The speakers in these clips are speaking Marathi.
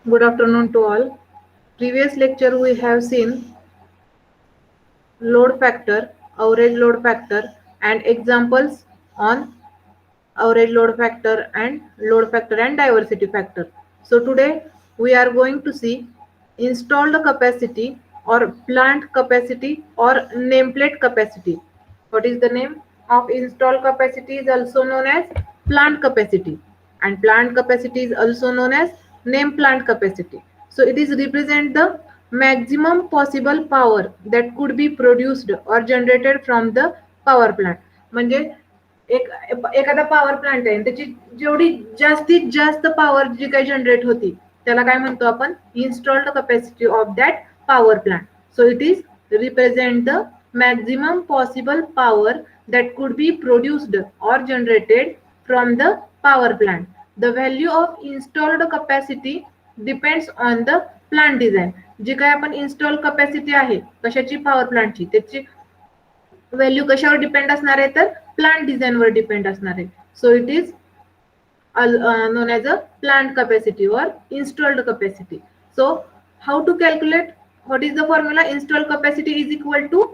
Good afternoon to all. Previous lecture we have seen load factor, average load factor and examples on average load factor and diversity factor. So today we are going to see installed capacity or plant capacity or nameplate capacity. What is the name of installed capacity is also known as plant capacity, and plant capacity is also known as name plant capacity. So it is represent the maximum possible power that could be produced or generated from the power plant. म्हणजे एक एखादा पॉवर प्लांट आहे त्याची जेवढी जास्तीत जास्त पॉवर जी काही जनरेट होती त्याला काय म्हणतो आपण installed capacity of that power plant. So it is represent the maximum possible power that could be produced or generated from the power plant. The value of installed capacity depends on the plant design. जी काय आपण इन्स्टॉल कॅपॅसिटी आहे कशाची पॉवर प्लांटची त्याची व्हॅल्यू कशावर डिपेंड असणार आहे तर प्लांट डिझाईनवर डिपेंड असणार आहे. So it is known as a plant capacity or installed capacity. So how to calculate? What is the formula? Installed capacity is equal to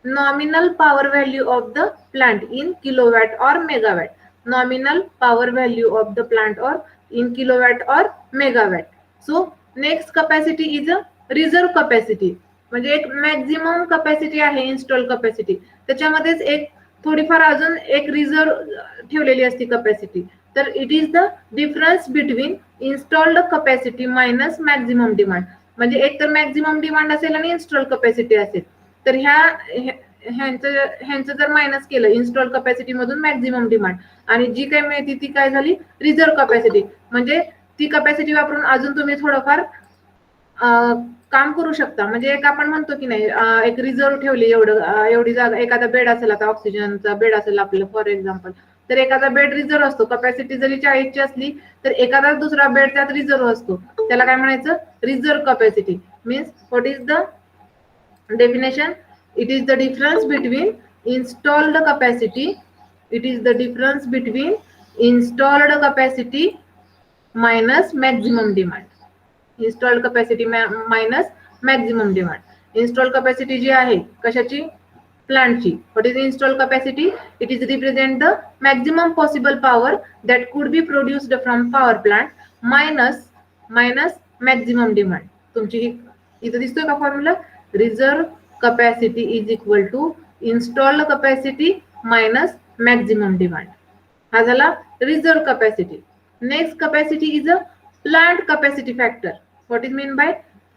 nominal power value of the plant in kilowatt or megawatt. Nominal power value of the plant or in kilowatt or megawatt. So next capacity is a reserve capacity. म्हणजे एक मॅक्झिमम कॅपॅसिटी आहे इन्स्टॉल कॅपॅसिटी, त्याच्यामध्येच एक थोडीफार अजून एक रिझर्व ठेवलेली असते कॅपॅसिटी. तर it is the difference between installed capacity minus maximum demand. म्हणजे एक तर मॅक्झिमम डिमांड असेल आणि इन्स्टॉल कॅपॅसिटी असेल, तर ह्यांचं जर मायनस केलं इन्स्टॉल कॅपॅसिटी मधून मॅक्झिमम डिमांड आणि जी काही मिळते ती काय झाली रिझर्व कॅपॅसिटी. म्हणजे ती कॅपॅसिटी वापरून अजून तुम्ही थोडंफार काम करू शकता. म्हणजे एक आपण म्हणतो की नाही एक रिझर्व ठेवली एवढी जागा, एखादा बेड असेल आता ऑक्सिजनचा बेड असेल आपलं फॉर एक्झाम्पल, तर एखादा बेड रिझर्व असतो. कॅपॅसिटी जरी 40ची असली तर एखादा दुसरा बेड त्यात रिझर्व असतो, त्याला काय म्हणायचं reserve capacity. Means what is the definition? It is the difference between installed capacity. It is the difference between installed capacity minus maximum demand. Installed capacity minus maximum demand. Installed capacity जी आहे कशाची प्लांटची. What is installed capacity? It is represent the maximum possible power that could be produced from power plant minus maximum demand. तुमची इथं दिसतोय का formula? Reserve capacity is equal to installed capacity minus maximum demand. हा झाला reserve capacity. Next capacity is a plant capacity factor. What is mean by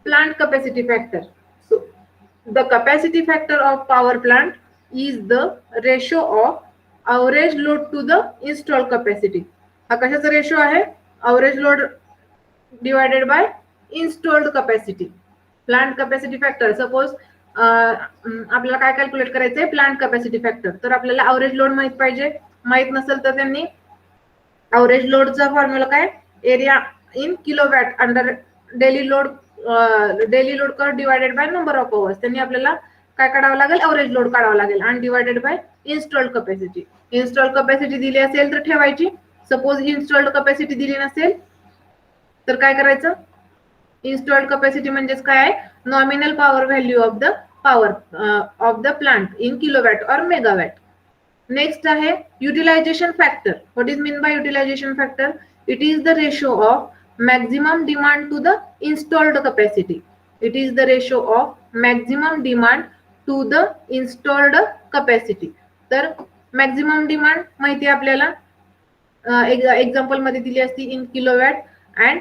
plant capacity factor? So the capacity factor of power plant is the ratio of average load to the installed capacity. हा कशाचा रेशो आहे? average load divided by installed capacity. Plant capacity factor suppose आपल्याला काय कॅल्क्युलेट करायचंय प्लांट कॅपॅसिटी फॅक्टर. तर आपल्याला अवरेज लोड माहित पाहिजे. माहित नसेल तर त्यांनी अवरेज लोडचा फॉर्म्युला काय area in kilowatt under daily load कर divided by number of hours. त्यांनी आपल्याला काय काढावं लागेल अवरेज लोड काढावं लागेल आणि divided by installed capacity. Installed capacity दिली असेल तर ठेवायची. सपोज इन्स्टॉल्ड कॅपॅसिटी दिली नसेल तर काय करायचं? इन्स्टॉल्ड कॅपॅसिटी म्हणजेच काय आहे nominal power value of the plant in kilowatt और मेगावॅट. नेक्स्ट आहे utilisation factor. What is mean by utilisation factor? It is the ratio of maximum demand to the installed capacity. It is the ratio of maximum demand to the installed capacity. तर मॅक्झिमम डिमांड माहिती आपल्याला एक्झाम्पल मध्ये दिली असती in kilowatt and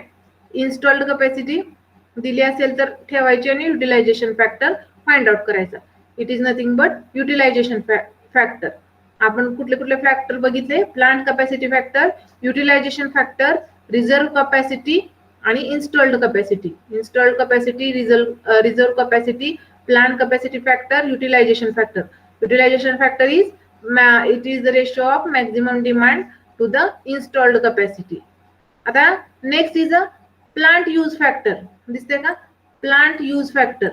installed capacity दिली असेल तर ठेवायची आणि युटिलायझेशन फॅक्टर फाइंड आउट करायचा. It is nothing but utilization factor. आपण कुठले कुठले फॅक्टर बघितले? Plant capacity factor, utilization factor, reserve capacity आणि installed capacity. Installed capacity, reserve capacity, plant capacity factor, utilization factor. Utilization factor is it is the ratio of maximum demand to the installed capacity. आता next is a plant use factor. दिसते का? Plant use factor.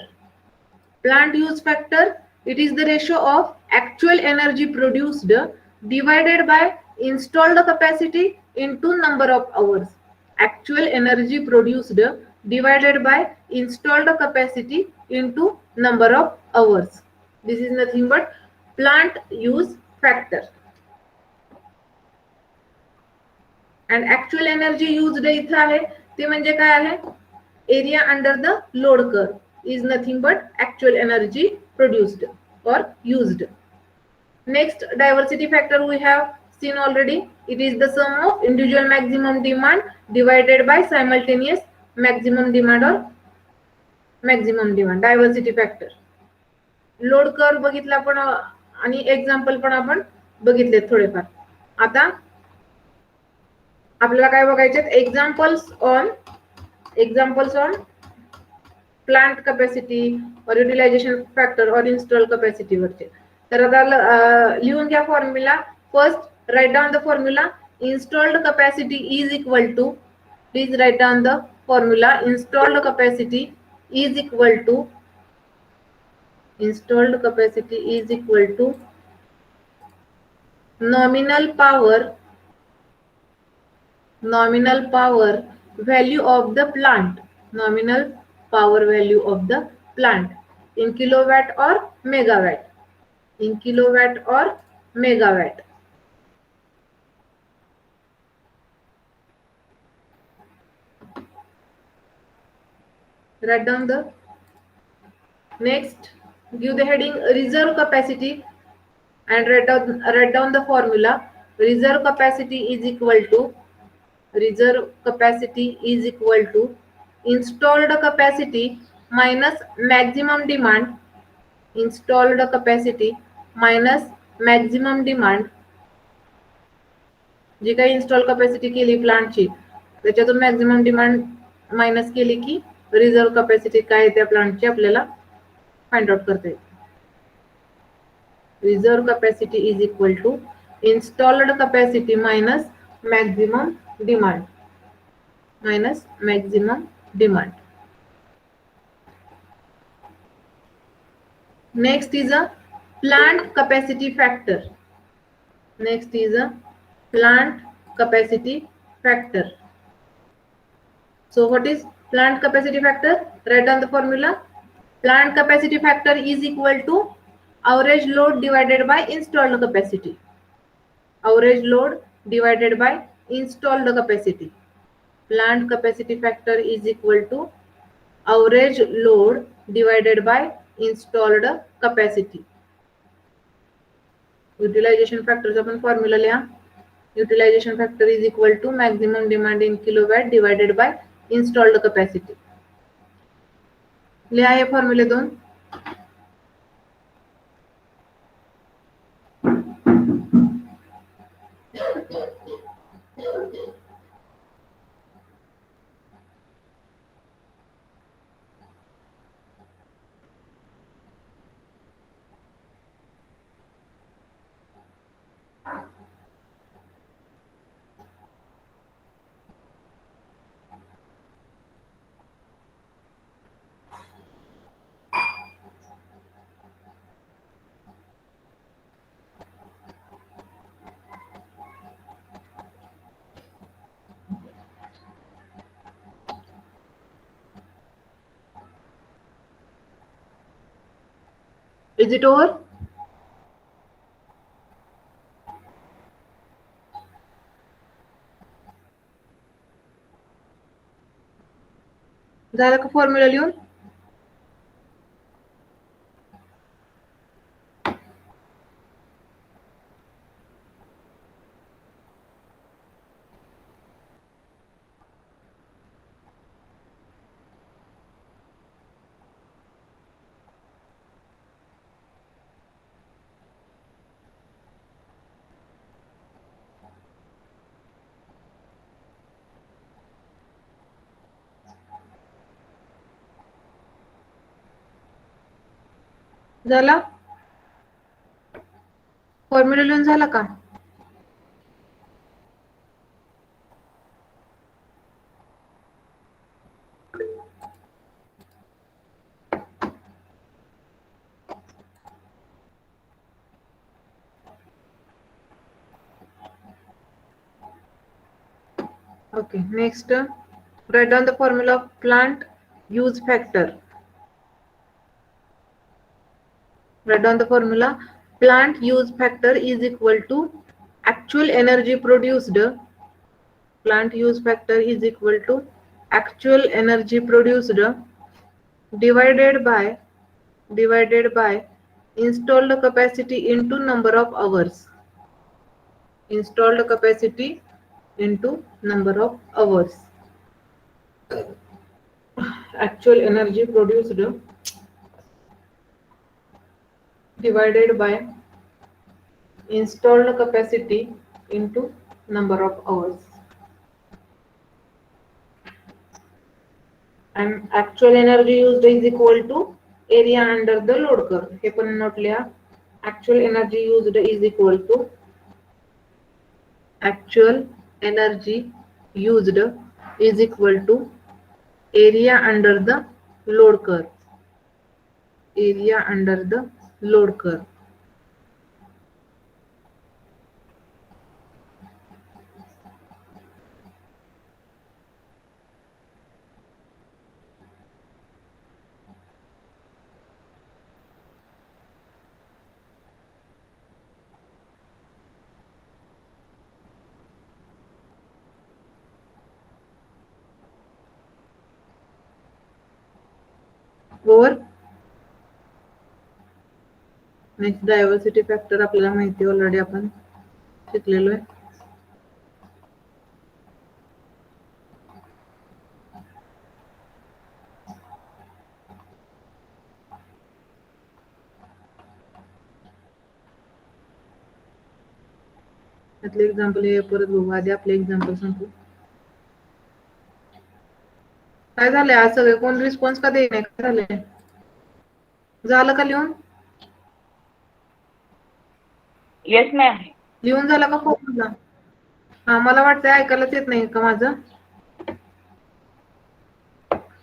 Plant use factor, it is the ratio of actual energy produced divided by installed capacity into number of hours. Actual energy produced divided by installed capacity into number of hours. This is nothing but plant use factor. And actual energy used इथं आहे ते म्हणजे काय आहे, area under the load curve is nothing but actual energy produced or used. Next diversity factor we have seen already. It is the sum of individual maximum demand divided by simultaneous maximum demand or maximum demand. Diversity factor. Load curve बघितला पण आणि एक्झाम्पल पण आपण बघितले थोडेफार. आता आपल्याला काय बघायचे, एक्झाम्पल्स ऑन प्लांट कॅपॅसिटी और युटिलायझेशन फॅक्टर और इन्स्टॉल कॅपॅसिटी वरचे. तर आता लिहून घ्या formula. First write down the formula. Installed capacity is equal to, please write down the formula. Installed capacity is equal to nominal power value of the plant, nominal power value of the plant in kilowatt or megawatt, Write down the. Next, give the heading reserve capacity and write down the formula. Reserve capacity is equal to installed capacity minus maximum demand, जी काही इन्स्टॉल कॅपॅसिटी केली प्लांटची त्याच्यातून मॅक्झिमम डिमांड मायनस केली की रिझर्व्ह कॅपॅसिटी काय त्या प्लांटची आपल्याला फाइंड आउट करता येईल. Reserve capacity is equal to installed capacity minus maximum demand. Next is a plant capacity factor. So what is plant capacity factor? Write down the formula. Plant capacity factor is equal to average load divided by installed capacity. Plant capacity factor is equal to average load divided by installed capacity. Utilization factor चा पण फॉर्म्युला लिहा. Utilization factor is equal to maximum demand in kilowatt divided by installed capacity. लिहा हे फॉर्म्युले दोन. Is it over? झालं का फॉर्म्युला लिहून? झाला फॉर्म्युला लिहून झाला का? Okay, next Write down the formula of plant use factor. Write down the formula. Plant use factor is equal to actual energy produced. Plant use factor is equal to actual energy produced divided by installed capacity into number of hours. Installed capacity into number of hours. Actual energy produced divided by installed capacity into number of hours. And actual energy used is equal to area under the load curve. हे पण नोट लिहा. Actual energy used is equal to actual energy used is equal to area under the load curve. Area under the load curve. Over. Next diversity factor आपल्याला माहिती ऑलरेडी आपण शिकलेलो आहे. त्यातले एक्झाम्पल हे परत बघू. आधी आपले एक्झाम्पल सांगू. काय झालंय आज सगळे कोण रिस्पॉन्स का देईन? काय झालंय? झालं का लिहून? Yes ma'am. लिहून झाला का फॉर्म्युला? हा, मला वाटतंय ऐकायलाच येत नाही का माझं?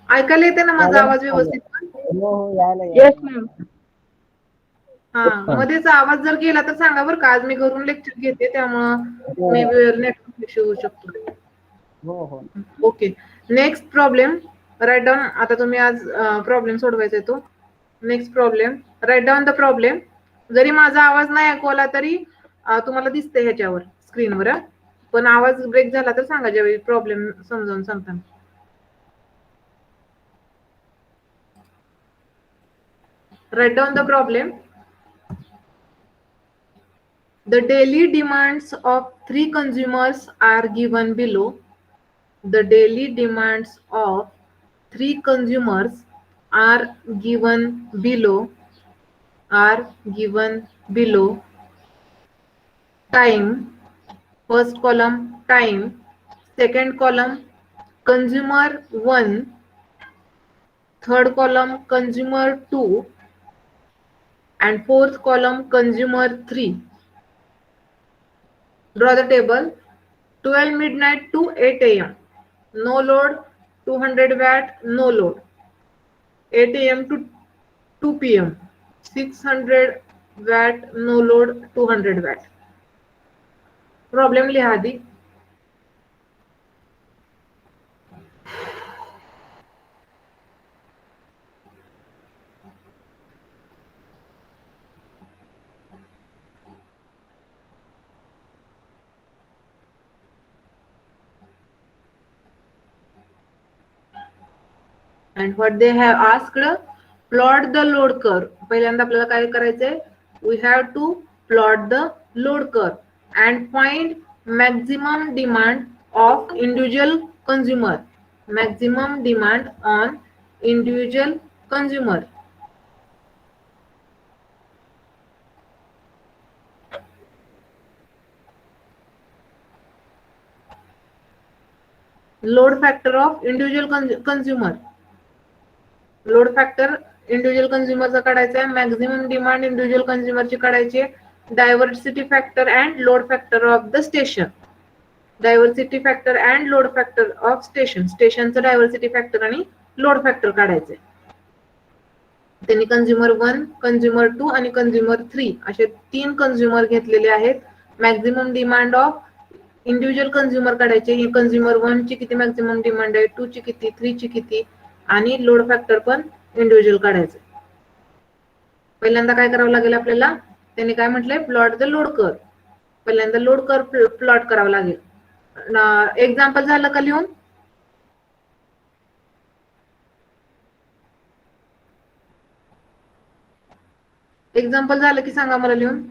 ऐकायला येते ना माझा आवाज व्यवस्थित? Yes ma'am. हा, मध्येच आवाज जर गेला तर सांगा बरं का. आज मी घरून लेक्चर घेते त्यामुळं मे नेटवर्क इश्यू होऊ शकतो. Okay. Next problem. Write down. आता तुम्ही आज प्रॉब्लेम सोडवायचा आहे तो. Next problem. Write down the problem. जरी माझा आवाज नाही ऐकवला तरी तुम्हाला दिसते ह्याच्यावर स्क्रीनवर. पण आवाज ब्रेक झाला तर सांगा ज्यावेळी प्रॉब्लेम समजावून सांगताना. Write down the problem. The daily demands of 3 consumers are given below. The daily demands of 3 consumers are given below. Are given below. Time. First column time. Second column consumer 1. Third column consumer 2. And fourth column consumer 3. Draw the table. 12 midnight to 8 a.m. No load 200 watt, no load. 8 a.m. to 2 p.m. 600 watt, no load 200 watt. Problem लिहा आधी. And what they have asked, plot the load curve. पहिल्यांदा आपल्याला काय करायचंय? We have to plot the load curve and find maximum demand of individual consumer. Maximum demand on individual consumer. Load factor of individual consumer. Load factor individual कन्झ्युमरचा काढायचा आहे. मॅक्झिमम डिमांड इंडिव्हिज्युअल कन्झ्युमरची काढायची आहे. Diversity factor and load factor of the station. Diversity factor and load factor of station. स्टेशनचं डायव्हर्सिटी फॅक्टर आणि लोड फॅक्टर काढायचंय. त्यांनी कंझ्युमर 1, कंझ्युमर 2 आणि कंझ्युमर 3 असे 3 कंझ्युमर घेतलेले आहेत. Maximum demand of individual consumer काढायचे. कंझ्युमर 1 ची किती मॅक्झिमम डिमांड आहे, 2 ची किती, 3 ची किती, आणि लोड फॅक्टर पण इंडिव्हिज्युअल काढायचं. पहिल्यांदा काय करावं लागेल आपल्याला, त्यांनी काय म्हटलंय, प्लॉट द लोड कर्व. पहिल्यांदा लोड कर्व प्लॉट करावं लागेल. एक्झाम्पल झालं का लिहून? एक्झाम्पल झालं की सांगा मला लिहून.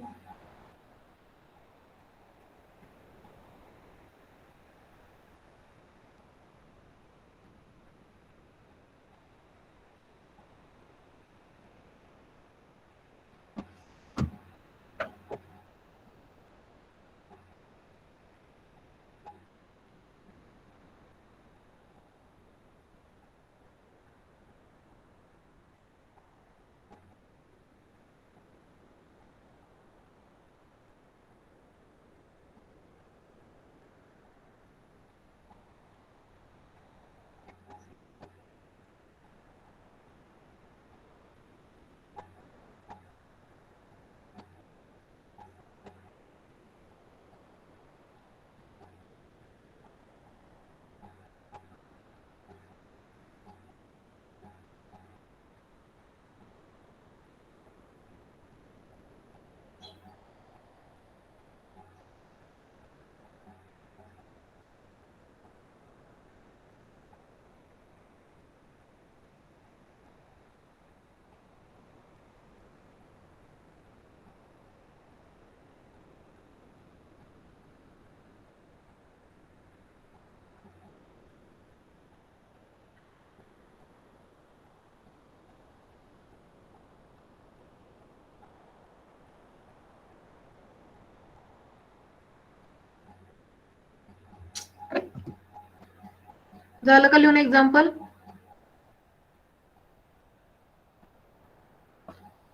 झालं का लिहून एक्झाम्पल?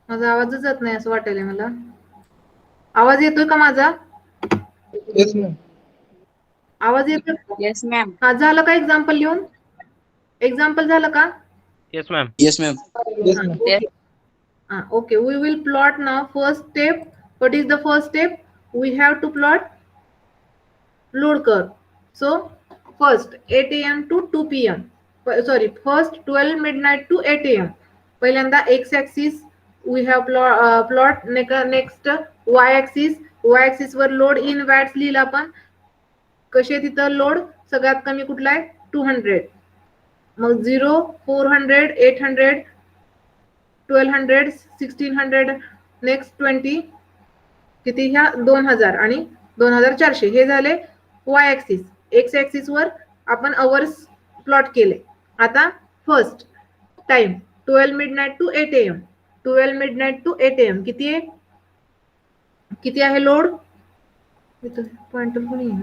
माझा आवाजच येत नाही असं वाटायला मला. आवाज येतोय का माझा? Yes ma'am. आवाज येतोय? Yes, ma'am. हा, झालं का एक्झाम्पल लिहून? एक्झाम्पल झालं का? Yes, ma'am. Yes ma'am. Yes ma'am. Yes. Okay, we will plot now. First step, what is the first step? We have to plot load curve. So first 8 a.m. to 2 p.m. Sorry, first 12 midnight to 8 a.m. पहिल्यांदा x axis we have plot. Next y axis. Y axis वर लोड इन वॅट्स लिहिला आपण. कसे तिथं लोड सगळ्यात कमी कुठला आहे, 200. मग 0, 400, 800, 1200, 1600, नेक्स्ट 20, किती, ह्या 2000 आणि 2400. हे झाले वाय ऍक्सिस. एक्स ऍक्सिस वर आपण अवर्स प्लॉट केले. आता first time 12 midnight to 8 AM. 12 midnight to 8 AM किती आहे, किती आहे लोड? पॉइंटर पण येईल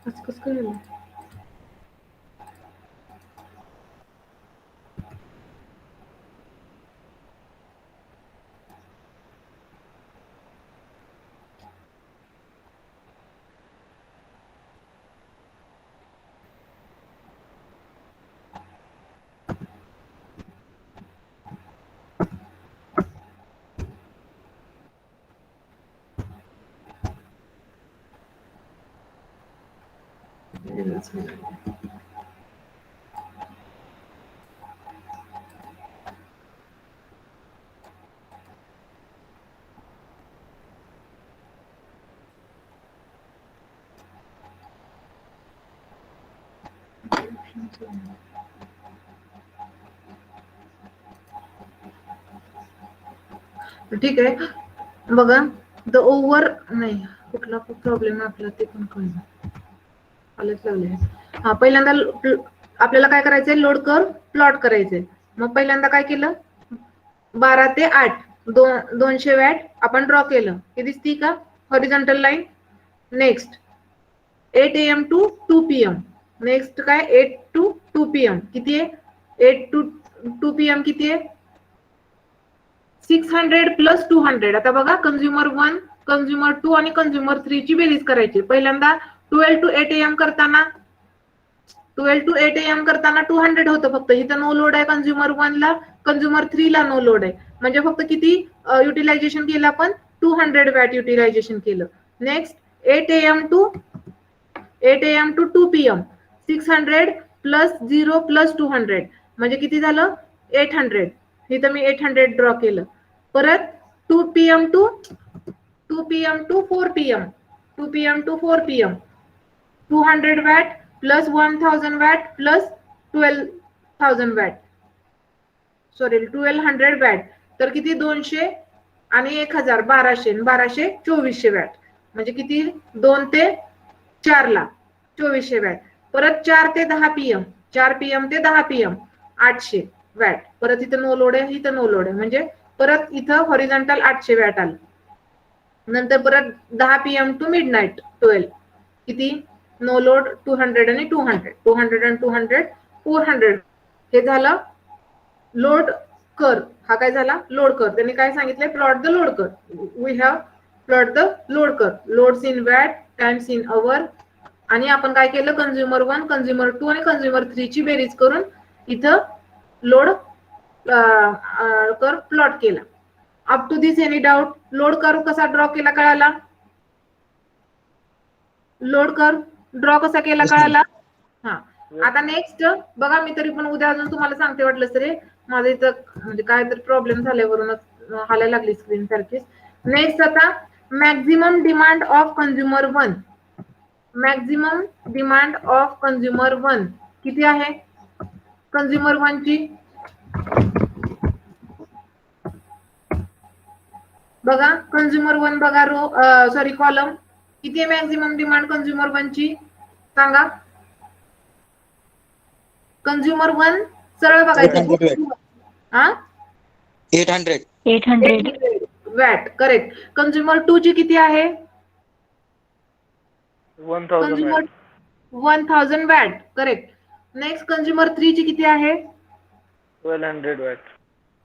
असं कसं करेल. ठीक आहे, बघा. द ओव्हर नाही, कुठला प्रॉब्लेम आहे आपला ते पण कळलं. आलेच लागले. हा, पहिल्यांदा आपल्याला काय करायचंय, लोड कर्व प्लॉट करायचंय. मग पहिल्यांदा काय केलं, 12 ते 8 200 वॅट आपण ड्रॉ केलं. हे दिसती का horizontal line. Next 8 AM to 2 PM. Next काय 8 टू 2 PM किती आहे, 8 टू 2 PM किती आहे, 600 प्लस 200. आता बघा, कंझ्युमर 1, कंझ्युमर 2 आणि कंझ्युमर 3 ची बेरीज करायची. पहिल्यांदा 12 टू 8 AM करताना 12 टू 8 AM करताना 200 होतं फक्त. इथं नो लोड आहे कंझ्युमर 1 ला, कंझ्युमर 3 ला नो लोड आहे. म्हणजे फक्त किती युटिलायझेशन केलं आपण, 200 वॅट युटिलायझेशन केलं. Next 8 AM to 8 AM to 2 PM 600 plus 0 plus 200 म्हणजे किती झालं 800. इथं मी 800 ड्रॉ केलं. परत 2 PM to 4 PM 2 PM to 4 PM 200 watt plus 1000 watt plus 12,000 watt, sorry 1200 watt, तर किती 200 आणि 1000 1200 1200 2400 वॅट म्हणजे किती 2 ते 4 ला 2400 वॅट. परत 4 ते 10 PM 4 PM ते 10 PM 800 वॅट. परत इथं नो लोड आहे, इथं नो लोड आहे म्हणजे परत इथं हॉरिझॉन्टल 800 वॅट आलं. नंतर परत 10 PM टू मिडनाईट 12 किती नो लोड 200 आणि 200 200 आणि 200 400. हे झालं लोड कर. हा काय झाला लोड कर. त्यांनी काय सांगितलंय प्लॉट द लोड कर. We have plot the load कर. Loads in watt times in hour. आणि आपण काय केलं कंझ्युमर 1 कंझ्युमर 2 आणि कंझ्युमर 3 ची बेरीज करून इथं लोड कर प्लॉट केला. Up to this any doubt. Load curve कसा ड्रॉ केला कळाला. लोड कर ड्रॉ कसा केला Yes, ma'am. कळाला. हा आता नेक्स्ट बघा, मी तरी पण उद्या अजून तुम्हाला सांगते वाटलं तरी. माझं इथं म्हणजे काय तर प्रॉब्लेम झाल्यावरूनच हालायला लागली स्क्रीन सारखीच. नेक्स्ट आता maximum demand of consumer 1. Maximum demand of consumer 1 किती आहे कंझ्युमर 1 ची. बघा कंझ्युमर 1 बघा रो सॉरी कॉलम किती आहे मॅक्झिमम डिमांड कंझ्युमर 1 ची सांगा. कंझ्युमर 1 सरळ बघायचं. हा 800 वॅट करेक्ट. कंझ्युमर 2 ची किती आहे 1000 1000 वॅट करेक्ट. नेक्स्ट कंझ्युमर 3 ची किती आहे 1200 वॅट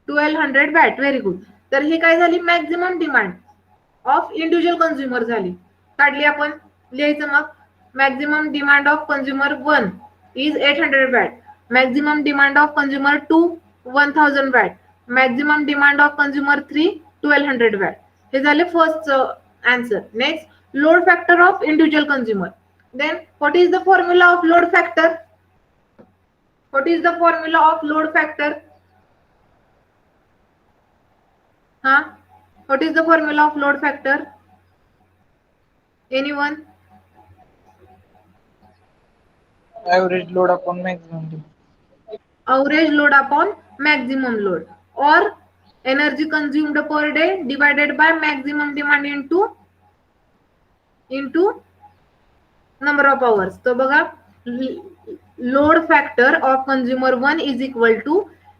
1200 वॅट. Very good. तर ही काय झाली maximum demand of individual consumer झाली. काढली आपण. लिहायचं मग maximum demand of consumer 1 is 800 watt. Maximum demand of consumer 2 1000 watt. Maximum demand of consumer 3 1200 watt. हे झाले first answer. Next load factor of individual consumer. Then what is the formula of load factor. What is the formula of load factor. हा what is the formula of load factor. Anyone. Average load upon maximum load. Average load upon maximum load or energy consumed per day divided by maximum demand into number of hours. तो बघा load factor of consumer 1 is equal to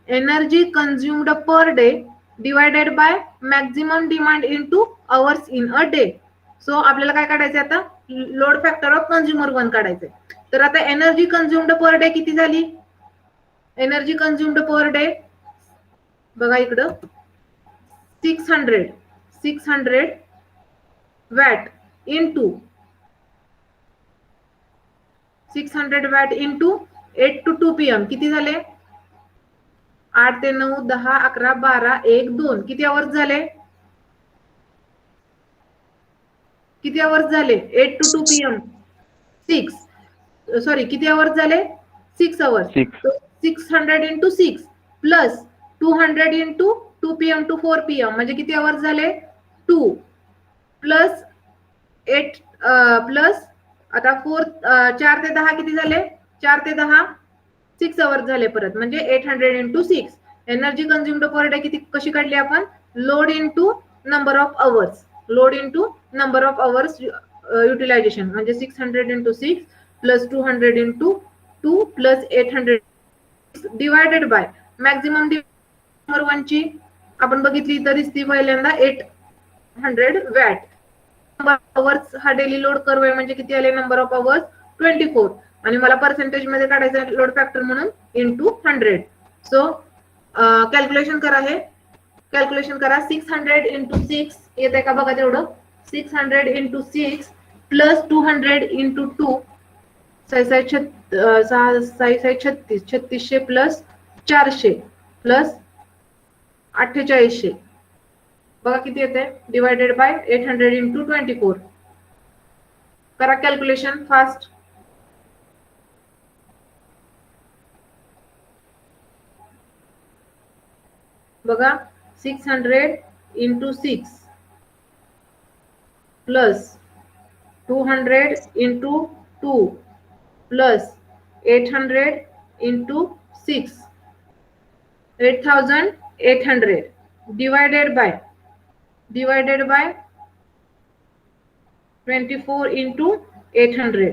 energy consumed per day divided by maximum demand into hours in a day. So आपल्याला काय काढायचं आता लोड फॅक्टर ऑफ कंझ्युमर 1 काढायचंय. तर आता एनर्जी कंझ्युम्ड पर डे किती झाली. एनर्जी कंझ्युम्ड पर डे बघा इकडं 600 watt into 600 watt into 8 to 2 PM किती झाले 8 ते 9 10 11 12 1 2 किती आवर्स झाले. किती आवर्स झाले 8 to 2 PM 6 सॉरी किती आवर्स झाले 6 hours. 600 into 6 plus 200 into 2 PM to 4 PM म्हणजे किती आवर्स झाले 2 प्लस 8 प्लस आता 4 ते 10 किती झाले 4 ते 10 6 आवर्स झाले परत म्हणजे 800 into 6. Energy consumed per day किती कशी काढली आपण load into number of hours. Load into number of hours utilisation म्हणजे 600 into 6 plus 200 into 2 plus 800 divided by maximum consumer 1 ची आपण बघितली तर दिसती पहिल्यांदा 800 वॅट. नंबर ऑफ आवर्स हा डेली लोड कर्व आहे म्हणजे किती आले नंबर ऑफ आवर्स 24 आणि मला पर्सेंटेज मध्ये काढायचं लोड फॅक्टर म्हणून इंटू 100. सो कॅल्क्युलेशन करा. हे कॅल्क्युलेशन करा 600 into 6 येते का बघा तेवढं 600 into 6 plus 200 into 2 3600 plus 400 plus 4800 बघा किती येते डिवायडेड बाय 800 into 24. करा कॅल्क्युलेशन फास्ट. बघा 600 into 6 plus 200 into 2 plus 800 into 6, 8800 divided by 24 into 800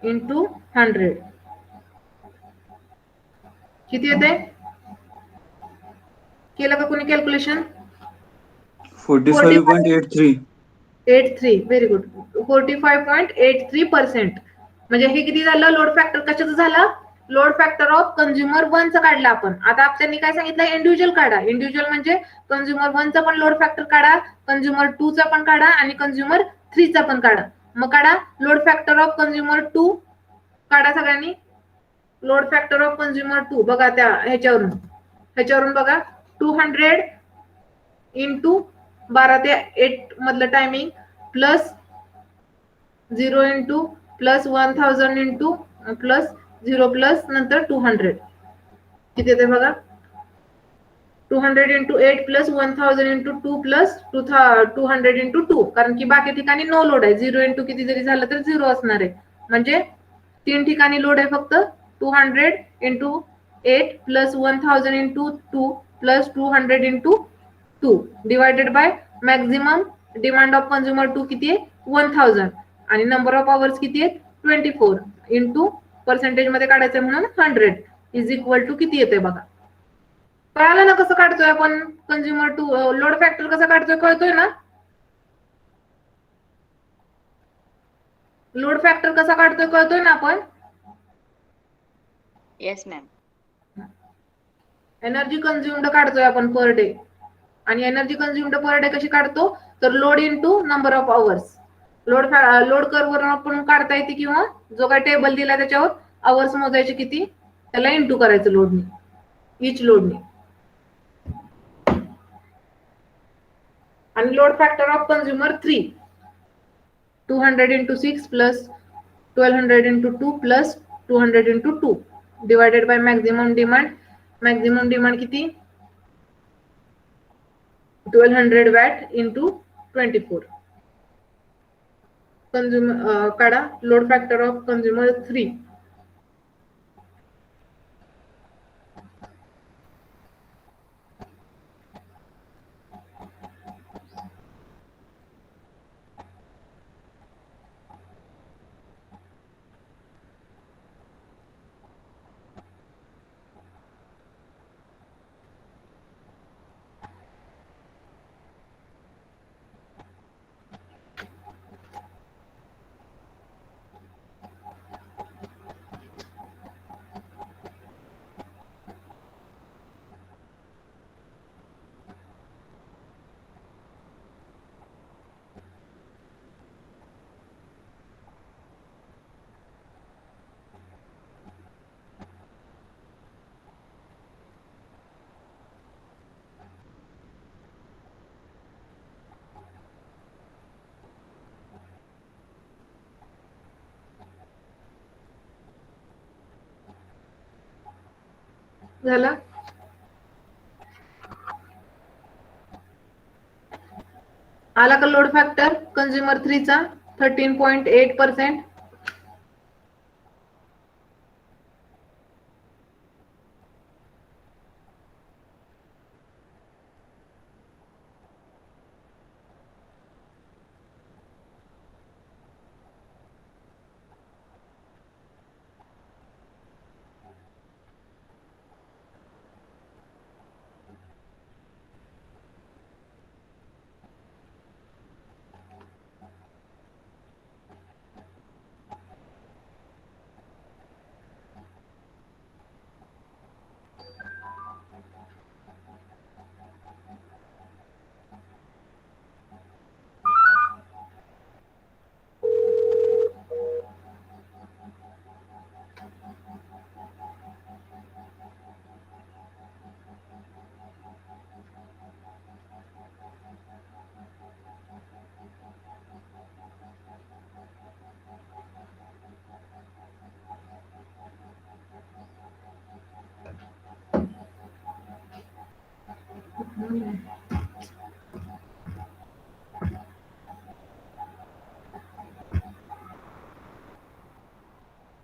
into 100 किती येते? केलं का कोणी कॅल्क्युलेशन? 45.83. 83 very good. 45.83%. म्हणजे हे किती झालं? लोड फॅक्टर कशाचं झालं? लोड फॅक्टर ऑफ कंझ्युमर 1चं काढलं आपण. आता आपल्याला काय सांगितलं? इंडिव्हिज्युअल काढा. इंडिव्हिज्युअल म्हणजे कंझ्युमर 1चा पण लोड फॅक्टर काढा, कंझ्युमर 2चा पण काढा आणि कंझ्युमर 3चा पण काढा. मग काढा लोड फॅक्टर ऑफ कंझ्युमर 2 काढा सगळ्यांनी. लोड फॅक्टर ऑफ कंझ्युमर 2 बघा त्या ह्याच्यावरून बघा 200 इंटू 12 ते 8 मधलं timing plus 0 into plus 1000 into plus 0 plus नंतर 200 किती येते बघा? 200 into 8 plus 1000 into 2 plus 200 into 2, कारण की बाकी ठिकाणी नो लोड आहे. 0 इंटू किती जरी झालं तर 0 असणार आहे. म्हणजे 3 ठिकाणी लोड आहे फक्त 200 into 8 plus 1000 into 2 plus 200 into 2 divided by maximum demand of consumer 2 किती आहे? 1000 आणि नंबर ऑफ आवर्स किती आहेत? 24 इंटू पर्सेंटेज मध्ये काढायचं म्हणून 100 इज इक्वल टू किती येते बघा. कळालं ना कसं काढतोय आपण कंझ्युमर 2 लोड फॅक्टर कसा काढतोय? कळतोय ना? लोड फॅक्टर कसा काढतोय कळतोय ना आपण? Yes, ma'am. एनर्जी कंझ्युम्ड काढतोय आपण पर डे. आणि एनर्जी कंझ्युम्ड पर डे कशी काढतो? तर load into number of hours. Load curve वरून आपण काढता येते किंवा जो काय टेबल दिला त्याच्यावर आवर्स मोजायचे किती त्याला इंटू करायचं लोडने, इच लोडने. आणि load factor of consumer 3 200 into 6 plus 1200 into 2 plus 200 into 2 divided by maximum demand. Maximum demand किती? 1200 वॅट इंटू 24. कंझ्युमर काढा लोड फॅक्टर ऑफ कंझ्युमर 3. झाला? आला का लोड फॅक्टर कंझ्युमर 3चा 13.8%?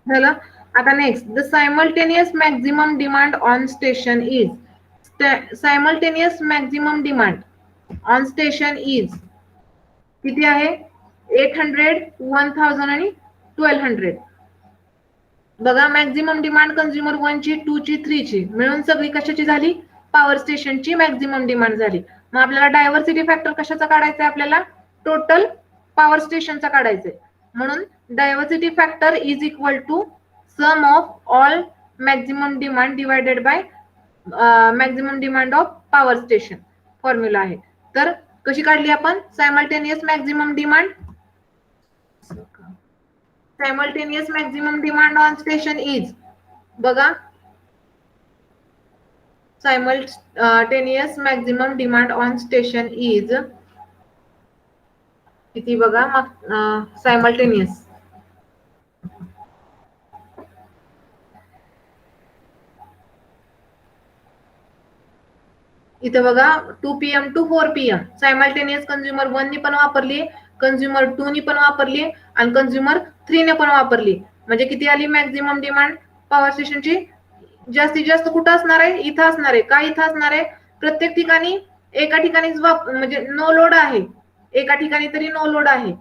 झालं. आता next, the simultaneous maximum demand on station is, simultaneous maximum demand on station is किती आहे? 800, 1000 आणि 1200. बघा, मॅक्झिमम डिमांड कंझ्युमर 1 ची, 2 ची, 3 ची मिळून सगळी कशाची झाली? पॉवर स्टेशनची मॅक्झिमम डिमांड झाली. मग आपल्याला डायव्हर्सिटी फॅक्टर कशाचा काढायचा आहे? आपल्याला टोटल पॉवर स्टेशनचा काढायचा आहे. म्हणून diversity factor is equal to sum of all maximum demand divided by maximum demand of power station formula आहे. तर कशी काढली आपण? Simultaneous maximum demand, simultaneous maximum demand on station is, बघा, simultaneous maximum demand on station is किती? बघा, सायमल्टेनियस इथे बघा 2 PM to 4 PM simultaneous consumer 1 नी पण वापरली, कंझ्युमर 2 नी पण वापरली आणि कंझ्युमर 3 ने पण वापरली. म्हणजे किती आली मॅक्झिमम डिमांड पॉवर स्टेशनची? जास्तीत जास्त कुठं असणार आहे? इथं असणार आहे. का इथं असणार आहे? प्रत्येक ठिकाणी एका ठिकाणीच म्हणजे नो लोड आहे, एका ठिकाणी तरी नो लोड आहे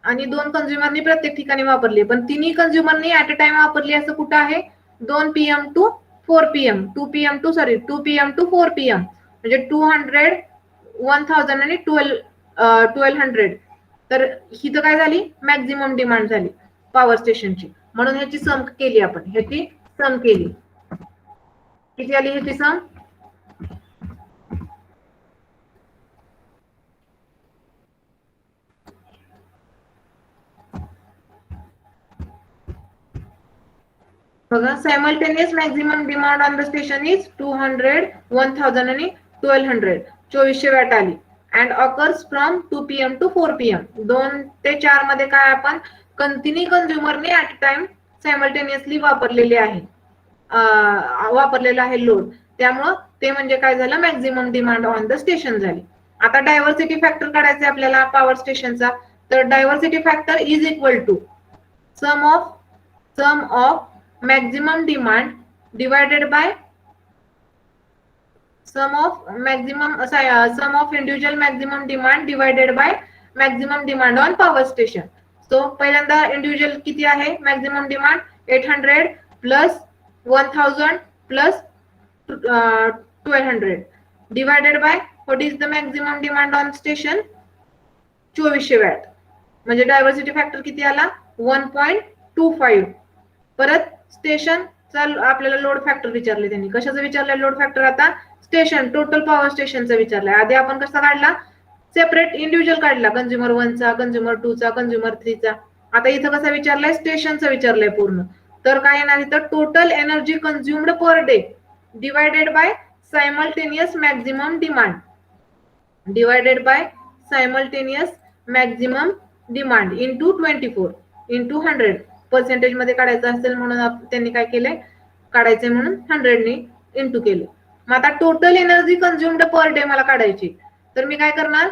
आणि 2 कंझ्युमरनी प्रत्येक ठिकाणी वापरली. पण तिन्ही कंझ्युमरनी ऍट अ टाइम वापरली असं कुठं आहे? 2 PM to 4 PM, 2 PM to 4 PM म्हणजे 200, 1000 आणि 1200. तर ही तर काय झाली? मॅक्झिमम डिमांड झाली पॉवर स्टेशनची. म्हणून ह्याची सम केली आपण, ह्याची सम केली. किती आली ह्याची सम? बघा, simultaneous maximum demand on the station is 200, 1000 आणि 1200, 2400 वॅट आली. And occurs from 2 PM to 4 PM, 2 ते 4 मध्ये काय आपण तिन्ही कंझ्युमरने ऍट अ टाइम सायमल्टेनियसली वापरलेले आहे, वापरलेला आहे लोड. त्यामुळं ते म्हणजे काय झालं? Maximum demand on the station झाली. आता डायव्हर्सिटी फॅक्टर काढायचा आपल्याला पॉवर स्टेशनचा. तर diversity factor is equal to sum of maximum demand divided by sum of individual maximum demand divided by maximum demand on power station. So पहिल्यांदा इंडिव्हिज्युअल किती आहे? Maximum demand 800 plus 1000 plus 1200 divided by what is the maximum demand on station? 2400 watt. म्हणजे डायव्हर्सिटी फॅक्टर किती आला? 1.25. परत स्टेशन आपल्याला लोड फॅक्टर विचारले त्यांनी. कशाचं विचारलंय लोड फॅक्टर? आता स्टेशन टोटल पॉवर स्टेशनचा विचारलाय. आधी आपण कसा काढला? सेपरेट इंडिव्हिज्युअल काढला, कंझ्युमर 1 चा, कंझ्युमर 2 चा, कंझ्युमर 3 चा. आता इथं कसा विचारलाय? स्टेशनचा विचारलाय पूर्ण. तर काय येणार इथं? Total energy consumed per day divided by simultaneous maximum demand divided by simultaneous maximum demand into 24 into 100. Percentage मध्ये काढायचं असेल म्हणून त्यांनी काय केलंय? काढायचंय म्हणून 100 ने इंटू केलं. मग आता total energy consumed per day मला काढायची. तर मी काय करणार?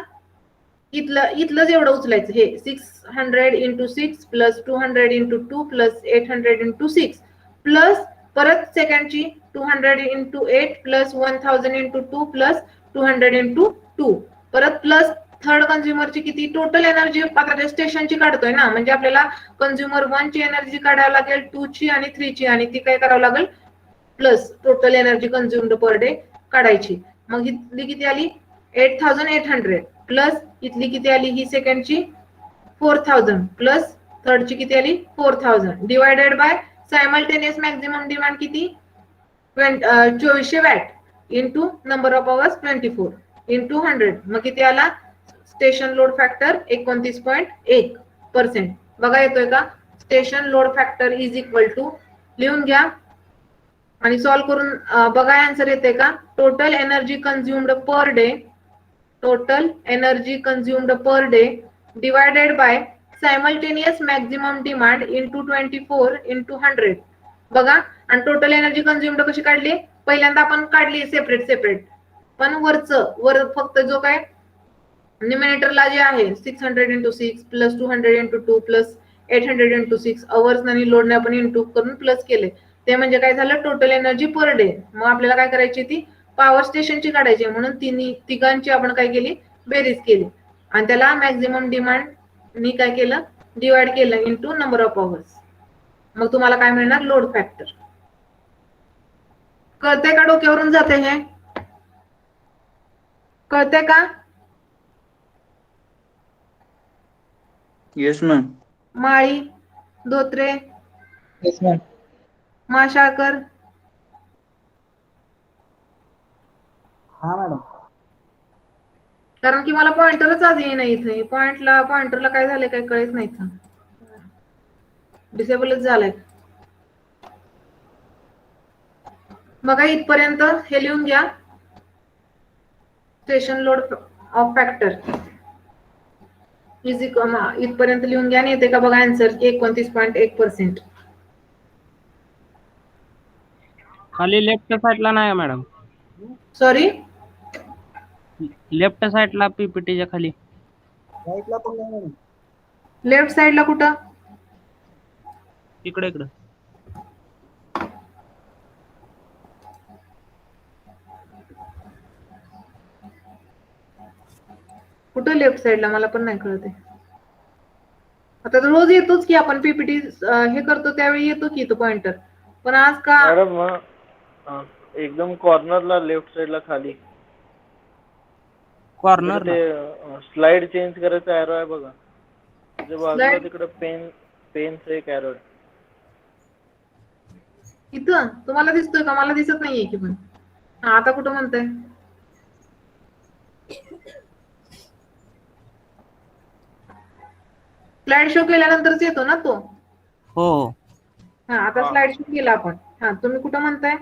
इथलं जेवढं उचलायचं हे 600 into 6 plus 200 into 2 plus 800 into 6 plus परत सेकंडची 200 into 8 plus 1000 into 2 plus 200 into 2 परत प्लस थर्ड कंझ्युमरची किती टोटल एनर्जी आता स्टेशनची काढतोय ना, म्हणजे आपल्याला कंझ्युमर 1 ची एनर्जी काढावी लागेल, 2 ची आणि 3 ची, आणि ती काय करावं लागेल? Plus total energy consumed per day काढायची. मग इथली किती आली? 8800 प्लस इथली किती आली? ही सेकंडची 4000 प्लस थर्डची किती आली? 4000 divided by simultaneous maximum demand किती? 2400 watt into number of hours 24 into 100. मग किती आला? Station load factor 29.1%. बघा येतोय का? Station load factor is equal to, लिहून घ्या आणि सॉल्व्ह करून बघा आन्सर येते का? Total energy consumed per day, total energy consumed per day divided by simultaneous maximum demand into 24 into 100. बघा, आणि टोटल एनर्जी कंझ्युम्ड कशी काढली? पहिल्यांदा आपण काढली सेपरेट. पण वर फक्त जो काय न्युमिनेटरला जे आहे 600 into 6 plus 200 into 2 plus 800 into 6 hours आणि लोडने आपण इंटू करून प्लस केले, ते म्हणजे काय झालं टोटल एनर्जी पर डे. मग आपल्याला काय करायची ती पॉवर स्टेशनची काढायची, म्हणून तिघांची आपण काय केली बेरीज केली आणि त्याला मॅक्झिमम डिमांडनी काय केलं डिवाइड केलं इंटू नंबर ऑफ अवर्स. मग तुम्हाला काय मिळणार लोड फॅक्टर. कळतंय का डोक्यावरून जाते हे? कळतंय का? Yes ma'am. Mali, Dhotre, yes ma'am. Mashalkar, हा मॅडम. कारण की मला पॉइंटरच आज येई नाही इथे. पॉइंटरला काय झालंय काय कळेच नाही. डिसेबलच झालंय. बघा इथपर्यंत हे लिहून घ्या. स्टेशन लोड ऑफ फॅक्टर इथपर्यंत लिहून घ्या आणि येते का बघा आन्सर 29.1%. खाली लेफ्ट साईडला नाही मॅडम. सॉरी, लेफ्ट साईडला पीपीटीच्या खाली. राईटला पण नाही मॅडम. लेफ्ट साइडला कुठं? इकडे इकडे. कुठं लेफ्ट साइडला मला पण नाही कळत आहे. आता तर रोज येतोच की आपण पीपीटी हे करतो त्यावेळी येतो की तो पॉइंटर, पण आज का मॅडम एकदम कॉर्नरला लेफ्ट साइडला खाली कॉर्नर ते स्लाइड चेंज करायचा एरो आहे बघा, त्याच्या बाजूला Slide? तिकडे पेनचं एक एरो आहे. इथं तुम्हाला दिसतोय का? मला दिसत नाहीये की पण. हा आता कुठं म्हणताय? स्लाइड शो केल्यानंतरच येतो ना तो. हो. हा आता स्लाइड शो केला आपण. हा तुम्ही कुठं म्हणताय?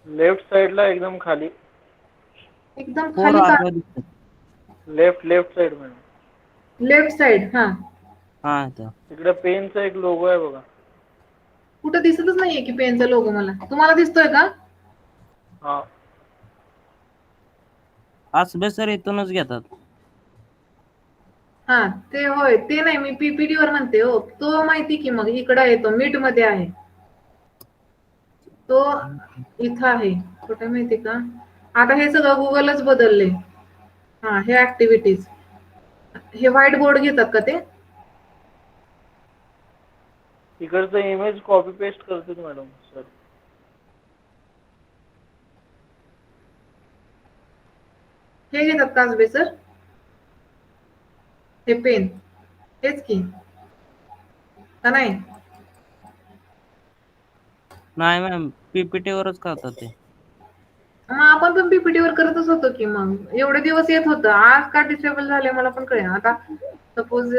लेफ्ट साइडला एकदम खाली. एकदम खाली का? Left side madam. Left side. हा हा इथं. तिकडे पेनचा एक लोगो आहे बघा. कुठं दिसतच नाहीये की पेनचा लोगो मला. तुम्हाला दिसतोय का? हा असबे सर इथूनच घेतात. हा ते होय, ते नाही मी पीपीटी वर म्हणते हो. तो माहिती की मग इकडे येतो मीट मध्ये आहे. तो इथं आहे. कुठे माहिती का? आता हे सगळं गुगलच बदलले. हा हे ऍक्टिव्हिटीज हे व्हाईट बोर्ड घेतात का ते? इकडचं इमेज कॉपी पेस्ट करतात मॅडम सर. हे घेतात काजबे सर? हे पेन हेच की का नाही? नाही मॅम पीपीटी वरच करतात ते. मग आपण पण पीपीटी वर करतच होतो की मग. एवढे दिवस येत होतं. आज का डिसेबल झाले मला पण कळेना. आता सपोज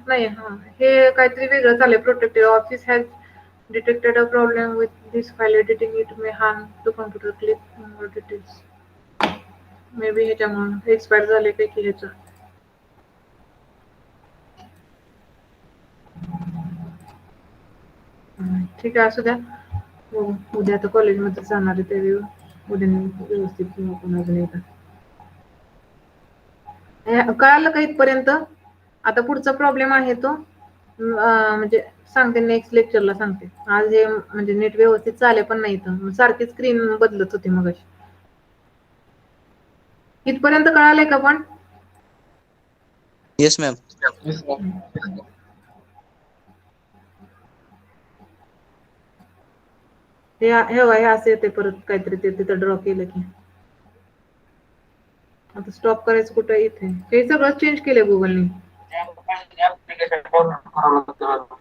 नाही हा हे काहीतरी वेगळं झालंय. Protected office has detected a problem with this file editing it may harm to computer click more details. May be ह्याच्यामुळे एक्सपायर झाले काही की ह्याचं. ठीक आहे असू द्या. हो उद्या आता कॉलेजमध्ये जाणार आहे त्यावेळी उद्या व्यवस्थित किंवा पण अजून एकदा. कळालं का इथपर्यंत? आता पुढचा प्रॉब्लेम आहे तो म्हणजे सांगते नेक्स्ट लेक्चरला सांगते. आज हे म्हणजे नेट व्यवस्थित चाले पण नाही तर सारखी स्क्रीन बदलत होती मग. इथपर्यंत कळालंय का पण? Yes ma'am. Yes ma'am. हे असं येते परत काहीतरी ते तिथं ड्रॉ केलं की. आता स्टॉप करायचं कुठं? इथे हे सगळं चेंज केलंय गुगलने. ऍप्लिकेशन डाउनलोड करावं लागतं.